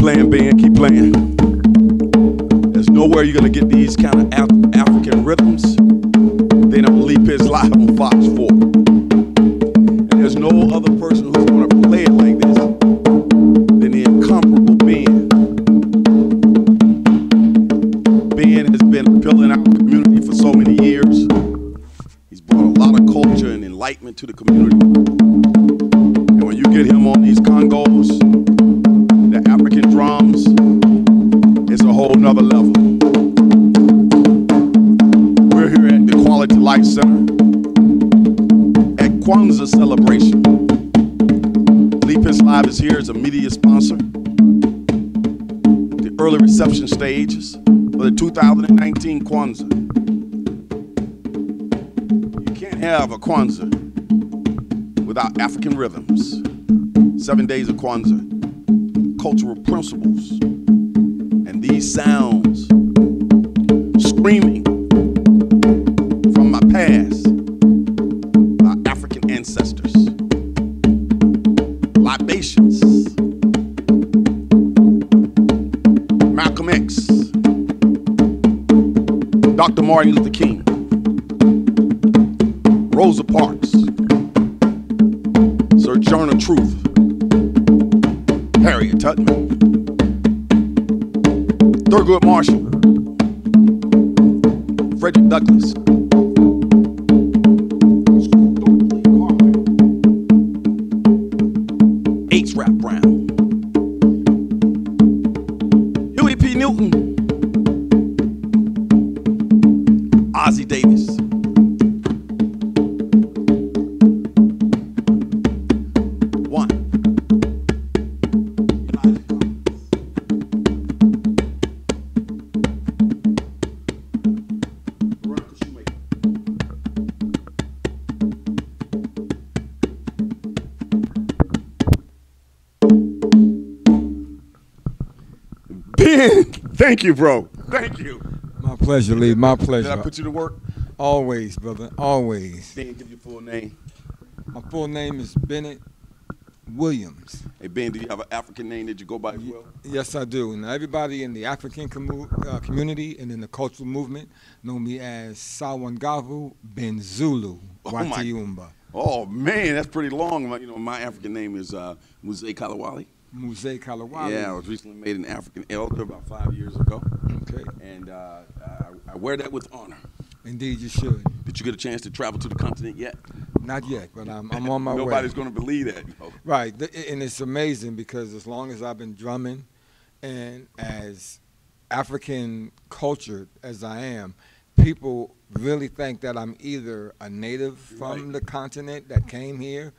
playing, Ben, keep playing. There's nowhere you're gonna get these kind of African rhythms. They don't Leap His live on Fox 4. And there's no other person who's gonna play it like this than the incomparable Ben. Ben has been a pillar in our community for so many years. He's brought a lot of culture and enlightenment to the community. And when you get him on these congos, the African drums, it's a whole nother level. We're here at the Quality Life Center at Kwanzaa celebration. Leap His Live is here as a media sponsor. The early reception stages for the 2019 Kwanzaa. You can't have a Kwanzaa without African rhythms. 7 days of Kwanzaa, cultural principles, and these sounds screaming from my past, my African ancestors, libations, Malcolm X, Dr. Martin Luther King, Rosa Parks, Sojourner Truth, Harriet Tubman, Thurgood Marshall, Frederick Douglass, H. Rap Brown, Huey P. Newton, Ozzie Davis. Thank you, bro. Thank you. My pleasure, Lee. My pleasure. Did I put you to work? Always, brother. Always. Ben, give your full name. My full name is Bennett Williams. Hey, Ben, do you have an African name that you go by as well? Yes, I do. Now, everybody in the African community and in the cultural movement know me as Sawangavu Ben Zulu Watiumba. Oh, man, that's pretty long. You know, my African name is Muze Kalawali. Muze Kalawali. Yeah, I was recently made an African elder about 5 years ago. Okay. And I wear that with honor. Indeed, you should. Did you get a chance to travel to the continent yet? Not yet, but I'm on my way. Nobody's going to believe that. You know? Right, and it's amazing because as long as I've been drumming and as African cultured as I am, people really think that I'm either a native from the continent that came here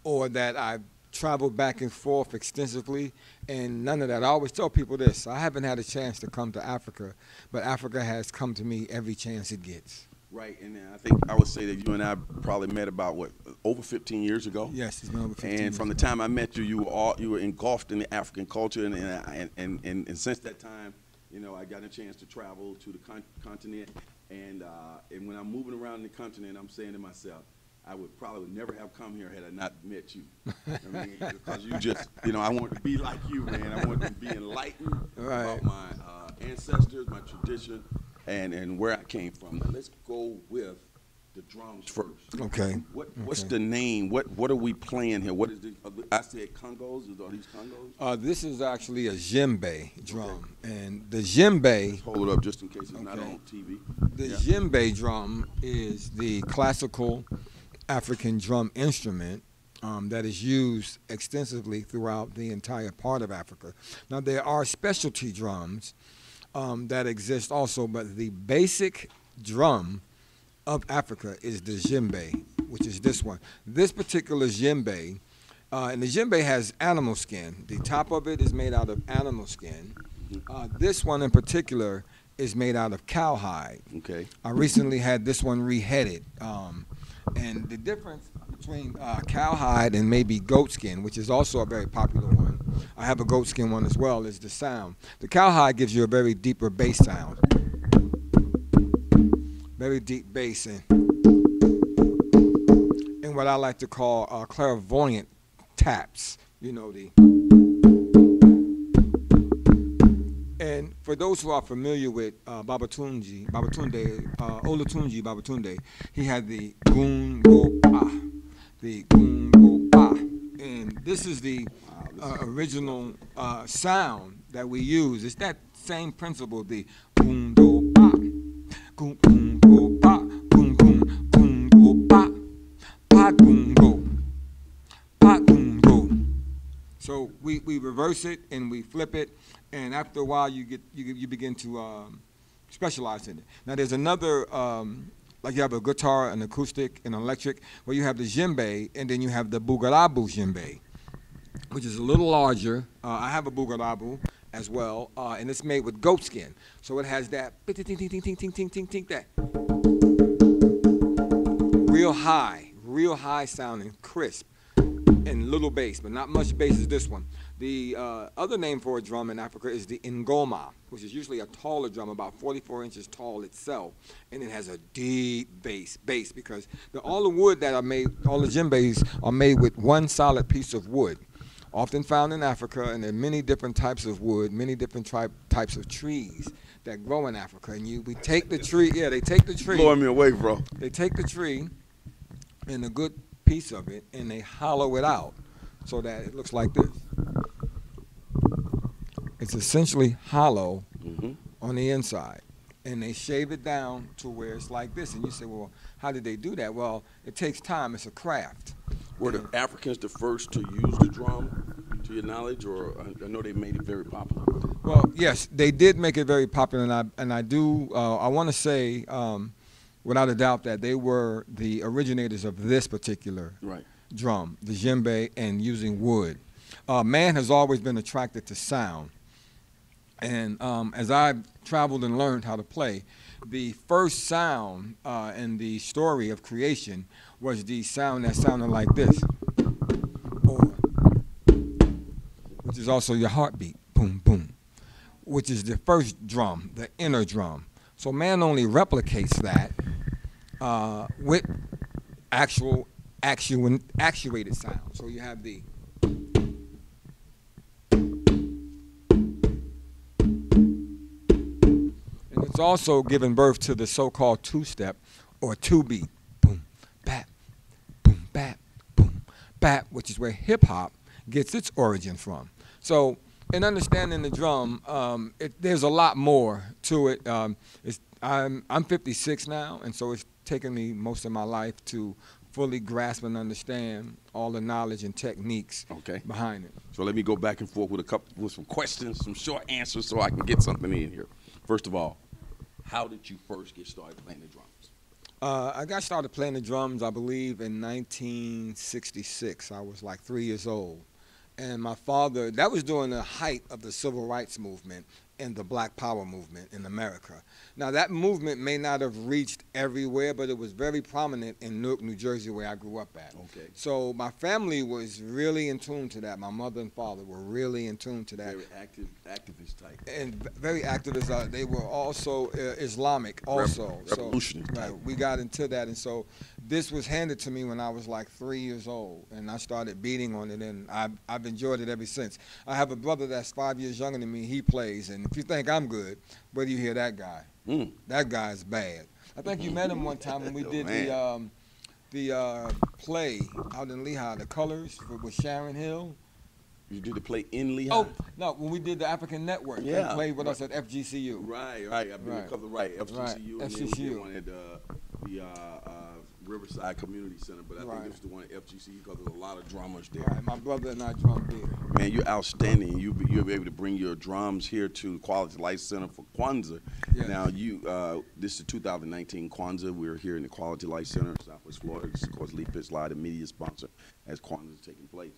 or that I've traveled back and forth extensively, and none of that. I always tell people this: I haven't had a chance to come to Africa, but Africa has come to me every chance it gets. Right, and I think I would say that you and I probably met about, what, over 15 years ago? Yes, it's been over 15 years. And from the time I met you, you were engulfed in the African culture, and since that time, you know, I got a chance to travel to the continent, and when I'm moving around the continent, I'm saying to myself, I would probably never have come here had I not met you. I mean, because you just, you know, I want to be like you, man. I want to be enlightened about my ancestors, my tradition, and where I came from. Now let's go with the drums first. Okay. What's the name? What are we playing here? What is this? I said congos. Are these congos? This is actually a djembe drum, and the djembe. Let's hold it up just in case it's not on TV. The djembe drum is the classical African drum instrument that is used extensively throughout the entire part of Africa. Now, there are specialty drums that exist also, but the basic drum of Africa is the djembe, which is this one. This particular djembe, and the djembe has animal skin. The top of it is made out of animal skin. This one in particular is made out of cowhide. Okay. I recently had this one reheaded. And the difference between cowhide and maybe goatskin, which is also a very popular one, I have a goatskin one as well, is the sound. The cowhide gives you a very deeper bass sound. Very deep bass and what I like to call clairvoyant taps. You know, for those who are familiar with Olatunji Babatunde, he had the goon go pa, the goon go pa, and this is the original sound that we use. It's that same principle, the goon go pa, goon go pa, goon go pa, pa goon go, pa goon go. So we reverse it and we flip it, and after a while you begin to specialize in it. Now there's another, like you have a guitar, an acoustic, an electric, where you have the djembe, and then you have the bugarabu djembe, which is a little larger. I have a bugarabu as well, and it's made with goat skin, so it has that that real high sounding, crisp, and little bass, but not much bass as this one. The other name for a drum in Africa is the ngoma, which is usually a taller drum, about 44 inches tall itself, and it has a deep bass because all the wood that are made, all the djembes are made with one solid piece of wood, often found in Africa, and there are many different types of wood, many different types of trees that grow in Africa, and we take the tree, they take the tree. Blowing me away, bro. They take the tree and a good piece of it, and they hollow it out so that it looks like this. It's essentially hollow on the inside, and they shave it down to where it's like this. And you say, well, how did they do that? Well, it takes time. It's a craft. Were the Africans the first to use the drum, to your knowledge, or I know they made it very popular? Well, yes, they did make it very popular, and I want to say, without a doubt, that they were the originators of this particular drum, the djembe, and using wood. Man has always been attracted to sound. And as I've traveled and learned how to play, the first sound in the story of creation was the sound that sounded like this, which is also your heartbeat, boom, boom, which is the first drum, the inner drum. So man only replicates that with actuated sound. So you have the it's also given birth to the so-called two-step or two-beat, boom, bap, boom, bap, boom, bap, which is where hip-hop gets its origin from. So in understanding the drum, there's a lot more to it. I'm 56 now, and so it's taken me most of my life to fully grasp and understand all the knowledge and techniques behind it. So let me go back and forth with some questions, some short answers, so I can get something in here. First of all, how did you first get started playing the drums? I got started playing the drums, I believe, in 1966. I was like 3 years old. And my father, that was during the height of the civil rights movement and the Black Power movement in America. Now, that movement may not have reached everywhere, but it was very prominent in Newark, New Jersey, where I grew up at. Okay. So my family was really in tune to that. My mother and father were really in tune to that. Very activist type. And very activist. They were also Islamic also. Revolutionary type. Right, we got into that. And so this was handed to me when I was like 3 years old. And I started beating on it, and I've enjoyed it ever since. I have a brother that's 5 years younger than me. He plays. And if you think I'm good, where do you hear that guy? That guy's bad. I think you met him one time when we did the play out in Lehigh, The Colors with Sharon Hill. You did the play in Lehigh? Oh, no, when we did the African Network. Yeah. They played with us at FGCU. Right. I've been a couple of FGCU. Right. And FGCU. then we did one at the Riverside Community Center, but I think this was the one at FGCU because there's a lot of drummers there. Right. My brother and I drummed there. Man, you're outstanding. You'll be able to bring your drums here to Quality Life Center for Kwanzaa. Yes. Now, this is 2019 Kwanzaa. We're here in the Quality Life Center, Southwest Florida. This is, of course, Lee Pitts Live, the media sponsor, as Kwanzaa is taking place.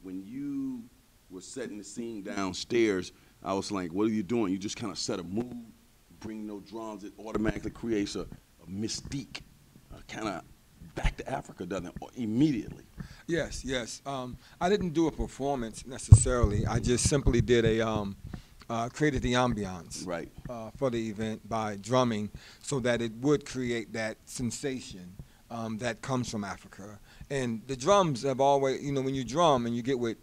When you were setting the scene downstairs, I was like, what are you doing? You just kind of set a mood, bring no drums. It automatically creates a mystique, kind of back to Africa, doesn't it? Immediately. Yes. I didn't do a performance necessarily. I just simply did created the ambiance for the event by drumming so that it would create that sensation that comes from Africa. And the drums have always, when you drum and you get with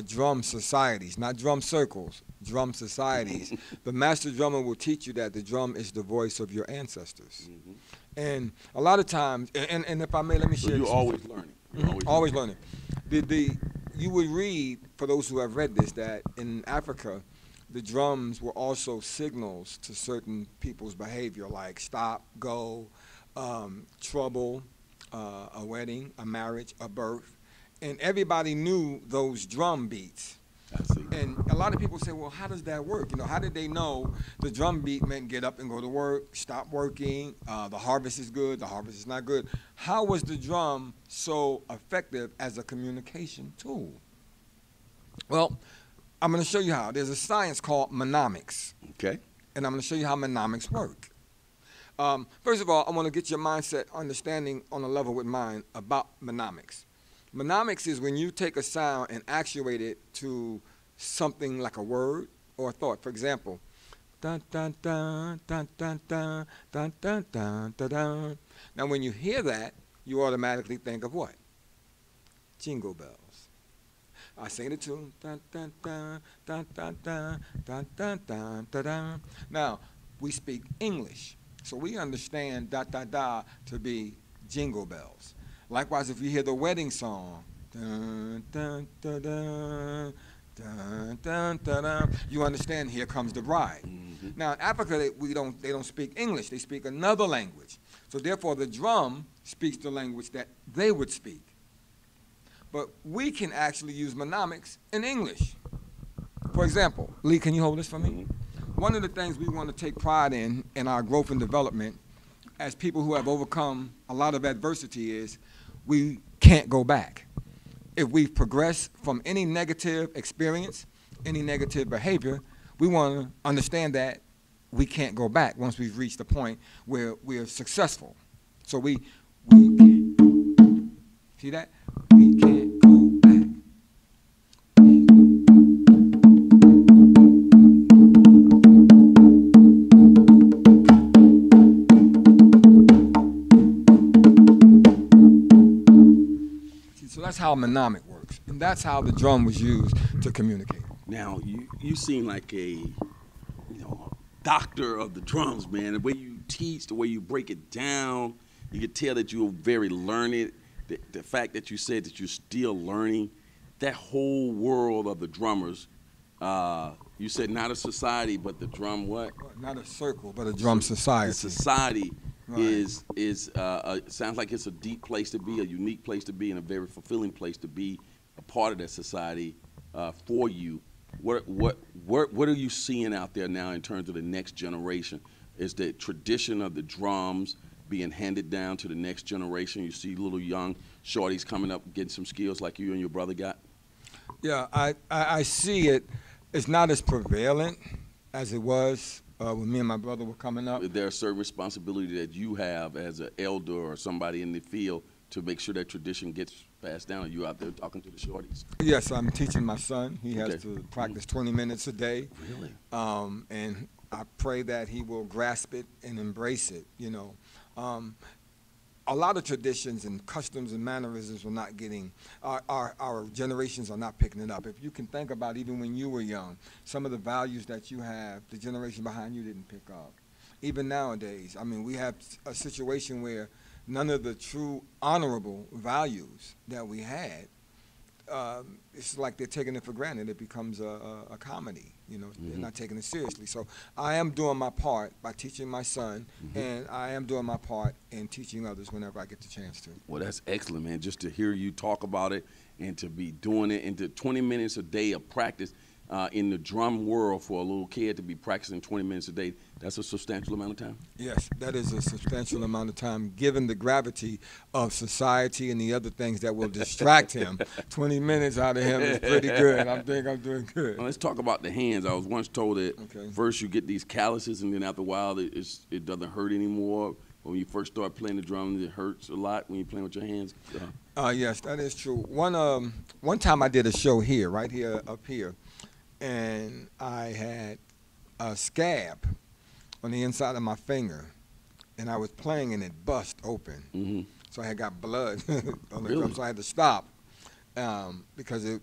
drum societies, not drum circles, drum societies, the master drummer will teach you that the drum is the voice of your ancestors. Mm-hmm. And a lot of times, and if I may, let me So share. you're always learning. Always learning. You would read, for those who have read this, that in Africa, the drums were also signals to certain people's behavior, like stop, go, trouble, a wedding, a marriage, a birth. And everybody knew those drum beats. I see. And a lot of people say, well, how does that work? How did they know the drum beat meant get up and go to work, stop working, the harvest is good, the harvest is not good? How was the drum so effective as a communication tool? Well, I'm going to show you how. There's a science called mnemonics. Okay. And I'm going to show you how mnemonics work. First of all, I want to get your mindset understanding on a level with mine about mnemonics. Mnemonics is when you take a sound and actuate it to something like a word or a thought. For example, dun dun dun dun dun dun dun dun dun dun dun. Now, when you hear that, you automatically think of what? Jingle bells. I sing the tune. Dun dun dun dun dun dun dun dun dun dun dun. Now, we speak English, so we understand da da da to be jingle bells. Likewise, if you hear the wedding song, dun, dun, dun, dun, dun, dun, dun, dun, you understand here comes the bride. Mm-hmm. Now in Africa, they don't speak English; they speak another language. So therefore, the drum speaks the language that they would speak. But we can actually use mnemonics in English. For example, Lee, can you hold this for me? Mm-hmm. One of the things we want to take pride in our growth and development as people who have overcome a lot of adversity is we can't go back. If we've progressed from any negative experience, any negative behavior, we want to understand that we can't go back once we've reached the point where we're successful. So we can't. See that? We can't go back. So that's how mnemonic works, and that's how the drum was used to communicate. Now, you seem like a doctor of the drums, man. The way you teach, the way you break it down, you can tell that you're very learned. The fact that you said that you're still learning, that whole world of the drummers, you said not a society, but the drum what? Not a circle, but a drum society. The society Right. sounds like it's a deep place to be, a unique place to be, and a very fulfilling place to be a part of that society for you. What are you seeing out there now in terms of the next generation? Is the tradition of the drums being handed down to the next generation? You see little young shorties coming up getting some skills like you and your brother got? Yeah, I see it. It's not as prevalent as it was when me and my brother were coming up. Is there a certain responsibility that you have as an elder or somebody in the field to make sure that tradition gets passed down? Are you out there talking to the shorties? Yes, I'm teaching my son. He has Okay. to practice 20 minutes a day. Really? And I pray that he will grasp it and embrace it, A lot of traditions and customs and mannerisms are not getting, our generations are not picking it up. If you can think about even when you were young, some of the values that you have, the generation behind you didn't pick up. Even nowadays, we have a situation where none of the true honorable values that we had, it's like they're taking it for granted. It becomes a comedy, They're not taking it seriously. So I am doing my part by teaching my son, and I am doing my part in teaching others whenever I get the chance to. Well, that's excellent, man. Just to hear you talk about it and to be doing it into 20 minutes a day of practice in the drum world for a little kid to be practicing 20 minutes a day, that's a substantial amount of time? Yes, that is a substantial amount of time, given the gravity of society and the other things that will distract him. 20 minutes out of him is pretty good. I think I'm doing good. Well, let's talk about the hands. I was once told that Okay. first you get these calluses, and then after a while it doesn't hurt anymore. When you first start playing the drums, it hurts a lot when you're playing with your hands. Yes, that is true. One time I did a show here, right here, up here, and I had a scab on the inside of my finger, and I was playing and it bust open. Mm-hmm. so I had got blood on the Really? drum, so I had to stop because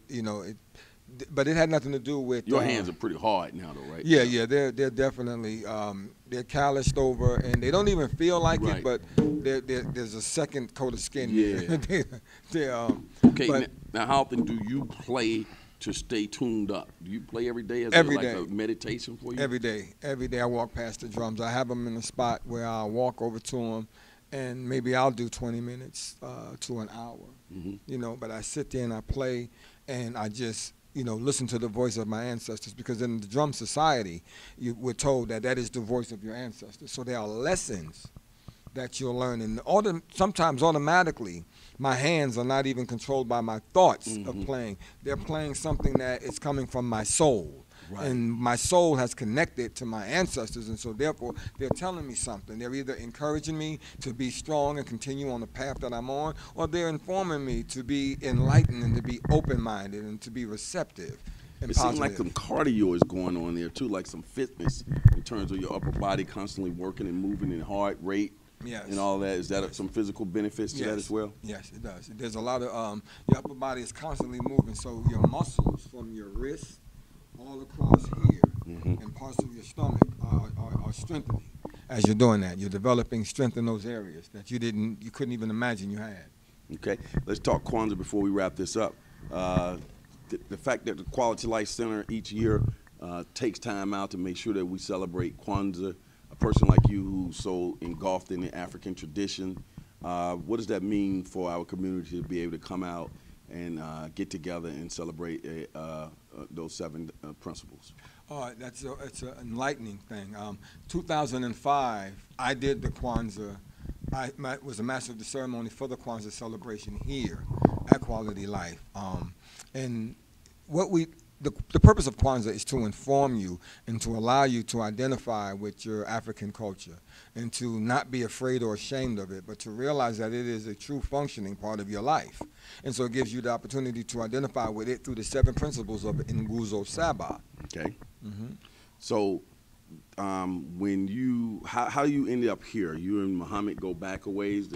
but it had nothing to do with Your hands are pretty hard now, though, right? Yeah, they're definitely they're calloused over, and they don't even feel like Right. it, but there's a second coat of skin Yeah. there. Okay, but now how often do you play to stay tuned up? Do you play every day as Every like day. a meditation for you? every day I walk past the drums. I have them in a spot where I'll walk over to them, and maybe I'll do 20 minutes to an hour. Mm-hmm. But I sit there and I play, and I just listen to the voice of my ancestors, because in the drum society, we're told that is the voice of your ancestors. So there are lessons that you'll learn, and sometimes automatically, my hands are not even controlled by my thoughts of playing. They're playing something that is coming from my soul. Right. And my soul has connected to my ancestors, and so therefore they're telling me something. They're either encouraging me to be strong and continue on the path that I'm on, or they're informing me to be enlightened and to be open-minded and to be receptive and It positive. seems like some cardio is going on there too, like some fitness in terms of your upper body constantly working and moving in heart rate. Yes. And all that. Is that some physical benefits to that as well? Yes, it does. There's a lot of your upper body is constantly moving, so your muscles from your wrist all across here and parts of your stomach are strengthening. As you're doing that, you're developing strength in those areas that you couldn't even imagine you had. Okay, let's talk Kwanzaa before we wrap this up. The fact that the Quality Life Center each year takes time out to make sure that we celebrate Kwanzaa, a person like you who's so engulfed in the African tradition, what does that mean for our community to be able to come out and get together and celebrate those 7 principles? It's an enlightening thing. 2005, I did the Kwanzaa. I was a master of the ceremony for the Kwanzaa celebration here at Quality Life. And the purpose of Kwanzaa is to inform you and to allow you to identify with your African culture and to not be afraid or ashamed of it, but to realize that it is a true functioning part of your life. And so it gives you the opportunity to identify with it through the 7 principles of Nguzo Saba. Okay. So how you ended up here? You and Muhammad go back a ways?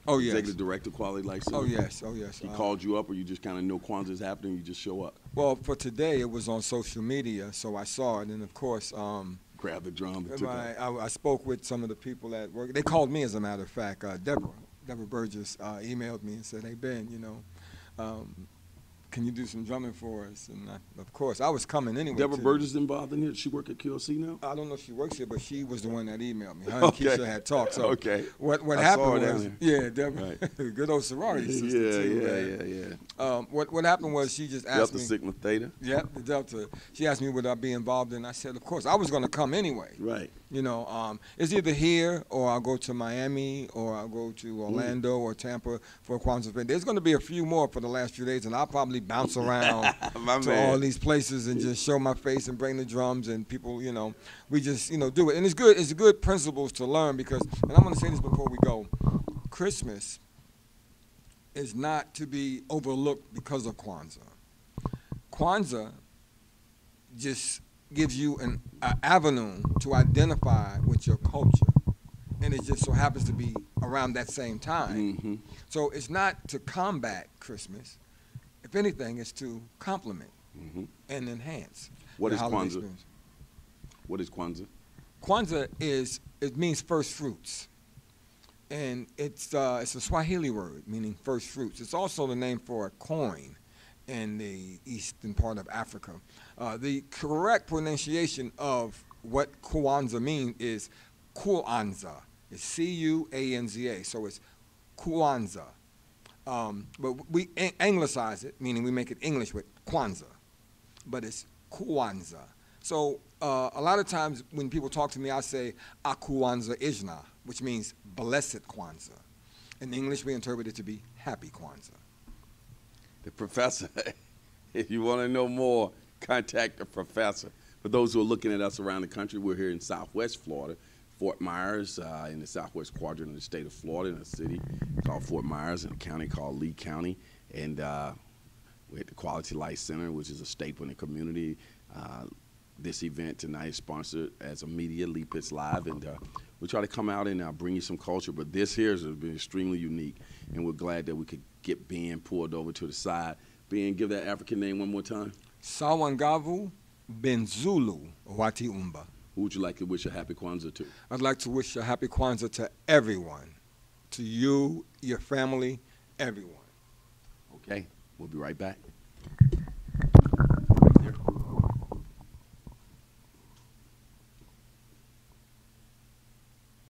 Oh, yes. Executive Director, Quality Life Center? Oh, yes. He called you up, or you just kind of know Kwanzaa's happening, you just show up? Well, for today, it was on social media, so I saw it, and of course, grab the drum and took off. I spoke with some of the people at work. They called me, as a matter of fact. Deborah Burgess emailed me and said, "Hey, Ben, can you do some drumming for us?" And of course, I was coming anyway. Deborah Burgess involved in here? Does she work at QLC now? I don't know if she works here, but she was the one that emailed me. Her and Keisha had talked. So okay. What I happened saw her was, down yeah, Deborah, Right. good old sorority sister too. Yeah. What happened was she just asked Delta me. Sigma Theta? Yep, the Delta. She asked me would I be involved, and I said, of course. I was going to come anyway. Right. It's either here or I'll go to Miami or I'll go to Orlando or Tampa for a Kwanzaa event. There's going to be a few more for the last few days, and I'll probably bounce around to all these places and just show my face and bring the drums, and people, we just, do it. And it's good. It's good principles to learn because, and I'm going to say this before we go, Christmas is not to be overlooked because of Kwanzaa. Kwanzaa just gives you an avenue to identify with your culture, and it just so happens to be around that same time. So it's not to combat Christmas. If anything, it's to complement and enhance. What is holiday Kwanzaa? experience. What is Kwanzaa? Kwanzaa it means first fruits, and it's a Swahili word meaning first fruits. It's also the name for a coin in the eastern part of Africa. The correct pronunciation of what Kwanzaa means is Kwanzaa. It's Cuanza. So it's Kwanzaa. But we anglicize it, meaning we make it English with Kwanzaa. But it's Kwanzaa. So a lot of times when people talk to me, I say Akuanza Ijna, which means blessed Kwanzaa. In English, we interpret it to be happy Kwanzaa. The professor. If you want to know more, contact the professor. For those who are looking at us around the country, we're here in Southwest Florida, Fort Myers, in the southwest quadrant of the state of Florida, in a city called Fort Myers, in a county called Lee County. And we're at the Quality Life Center, which is a staple in the community. This event tonight is sponsored as a media, Lee Pitts Live, and We try to come out and bring you some culture, but this here has been extremely unique, and we're glad that we could get Ben pulled over to the side. Ben, give that African name one more time. Sawangavu Benzulu Wati Umba. Who would you like to wish a happy Kwanzaa to? I'd like to wish a happy Kwanzaa to everyone, to you, your family, everyone. Okay, we'll be right back.